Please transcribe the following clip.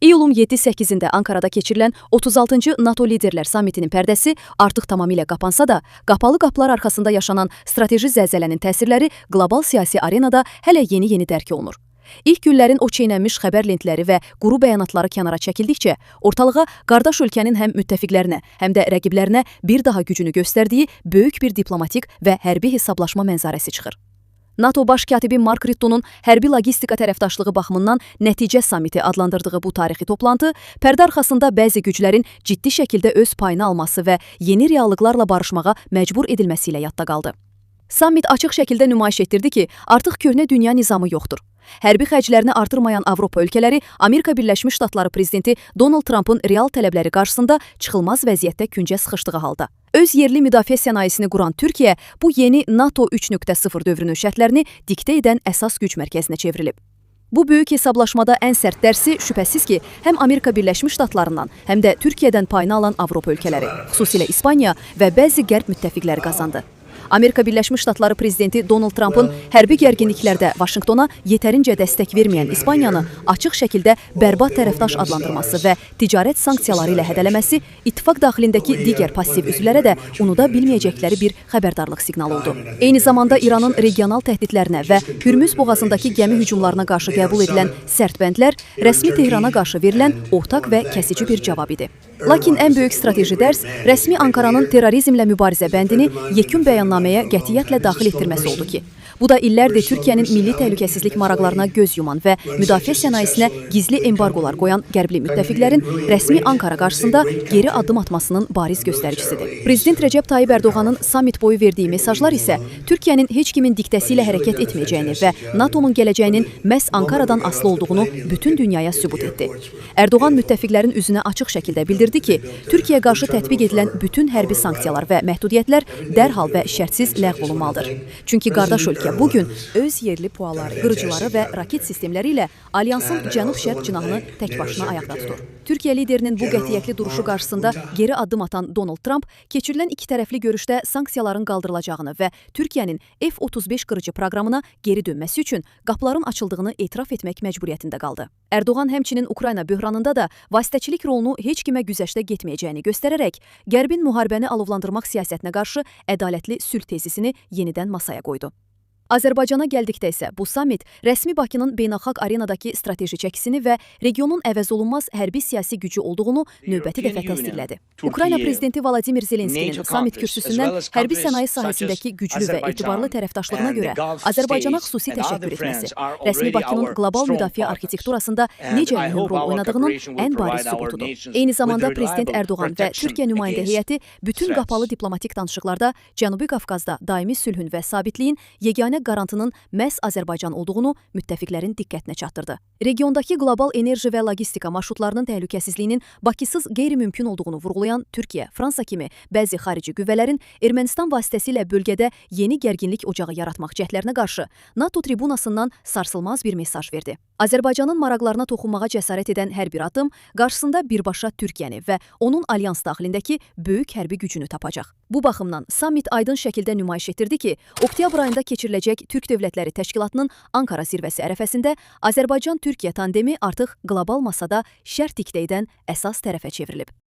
İyulun 7-8-də Ankarada keçirilən 36-cı NATO Liderlər Sammitinin pərdəsi artıq tamamilə qapansa da, qapalı qapılar arxasında yaşanan strateji zəlzələnin təsirləri qlobal siyasi arenada hələ yeni-yeni dərk olunur. İlk günlərin o çeynənmiş xəbər lentləri və quru bəyanatları kənara çəkildikcə, ortalığa qardaş ölkənin həm müttəfiqlərinə, həm də rəqiblərinə bir daha gücünü göstərdiyi böyük bir diplomatik və hərbi hesablaşma mənzarəsi çıxır. NATO baş katibi Mark Rutte'nun hərbi logistika tərəfdaşlığı baxımından nəticə sammiti adlandırdığı bu tarixi toplantı, pərdə arxasında bəzi güclərin ciddi şəkildə öz payını alması və yeni reallıqlarla barışmağa məcbur edilməsi ilə yadda qaldı. Sammit açıq şəkildə nümayiş etdirdi ki, artıq köhnə dünya nizamı yoxdur. Hərbi xərclərini artırmayan Avropa ölkələri Amerika Birləşmiş Ştatları prezidenti Donald Trump'ın real tələbləri qarşısında çıxılmaz vəziyyətdə küncə sıxışdığı halda. Öz yerli müdafiə sənayesini quran Türkiyə bu yeni NATO 3.0 dövrünün şərtlərini diktə edən əsas güc mərkəzinə çevrilib. Bu böyük hesablaşmada ən sərt dərsi şübhəsiz ki, həm Amerika Birləşmiş Ştatlarından, həm də Türkiyədən payını alan Avropa ölkələri, xüsusilə İspaniya və bəzi qərb müttəfiqləri qazandı. Amerika Birləşmiş Ştatları prezidenti Donald Trump'ın hərbi gərginliklərdə Vaşinqtona yetərincə dəstək verməyən İspaniyanı açıq şəkildə bərbad tərəfdaş adlandırması və ticarət sanksiyaları ilə hədələməsi ittifaq daxilindəki digər passiv üzvlərə də unuda bilməyəcəkləri bir xəbərdarlıq siqnalı oldu. Eyni zamanda İranın regional təhdidlərinə və Hürmüz boğazındakı gəmi hücumlarına qarşı qəbul edilən sərt bəndlər rəsmi Tehrana qarşı verilən ortaq və kəsici bir cavab idi. Lakin ən böyük strateji dərs rəsmi Ankaranın terrorizmlə mübarizə bəndini yekun bəyannaməyə qətiyyətlə daxil etdirməsi oldu ki, bu da illərdir Türkiyənin milli təhlükəsizlik maraqlarına göz yuman və müdafiə sənayesinə gizli embargolar qoyan qərbli müttəfiqlərin rəsmi Ankara qarşısında geri addım atmasının bariz göstəricisidir. Prezident Recep Tayyip Erdoğan'ın sammit boyu verdiyi mesajlar isə Türkiyənin heç kimin diktəsi ilə hərəkət etməyəcəyini və NATO'nun gələcəyinin məhz Ankaradan asılı olduğunu bütün dünyaya sübut etdi. Erdoğan müttəfiqlərin üzünə açıq şəkildə bildirdi ki, Türkiyəyə qarşı tətbiq edilən bütün hərbi sanksiyalar və məhdudiyyətlər dərhal və şərtsiz ləğv olunmalıdır. Çünki qardaş ölkə bugün öz yerli puaları, qırıcıları və raket sistemləri ilə alyansın cənub-şərq cinahını tək başına ayaqda tutur. Türkiyə liderinin bu qətiyyətli duruşu qarşısında geri addım atan Donald Trump keçirilən iki tərəfli görüşdə sanksiyaların qaldırılacağını və Türkiyənin F-35 qırıcı proqramına geri dönməsi üçün qapıların açıldığını etiraf etmək məcburiyyətində qaldı. Erdoğan həmçinin Ukrayna böhranında da vasitəçilik rolunu heç kimə güzəştə getməyəcəyini göstərərək, Qərbin müharibəni alovlandırmaq siyasətinə qarşı ədalətli sülh tezisini yenidən masaya qoydu. Azərbaycana gəldikdə isə bu sammit rəsmi Bakının beynəlxalq arenadakı strateji çəkisini və regionun əvəzolunmaz hərbi siyasi gücü olduğunu növbəti dəfə təsdiqlədi. Ukrayna prezidenti Vladimir Zelenskinin sammit kürsüsündən hərbi sənaye sahəsindəki güclü və etibarlı tərəfdaşlığına görə Azərbaycana xüsusi təşəkkür etməsi, rəsmi Bakının qlobal müdafiə arxitekturasında necə mühüm rol oynadığının ən bariz sübutudur. Eyni zamanda prezident Erdoğan və Türkiyə nümayəndə heyəti bütün qapalı diplomatik danışıqlarda Cənubi Qafqazda daimi sülhün və sabitliyin yeganə qarantının məhz Azərbaycan olduğunu müttəfiqlərin diqqətinə çatdırdı. Regiondakı qlobal enerji və logistika marşrutlarının təhlükəsizliyinin Bakısız qeyri-mümkün olduğunu vurğulayan Türkiyə, Fransa kimi bəzi xarici qüvvələrin Ermənistan vasitəsilə bölgədə yeni gərginlik ocağı yaratmaq cəhdlərinə qarşı NATO tribunasından sarsılmaz bir mesaj verdi. Azərbaycanın maraqlarına toxunmağa cəsarət edən hər bir addım qarşısında birbaşa Türkiyəni və onun alyans daxilindəki böyük hərbi gücünü tapacaq. Bu baxımdan sammit aydın şəkildə nümayiş etdirdi ki, oktyabr ayında keçiriləcək Türk Dövlətləri Təşkilatının Ankara zirvəsi ərəfəsində Azərbaycan-Türkiyə tandemi artıq qlobal masada şərt diktə edən əsas tərəfə çevrilib.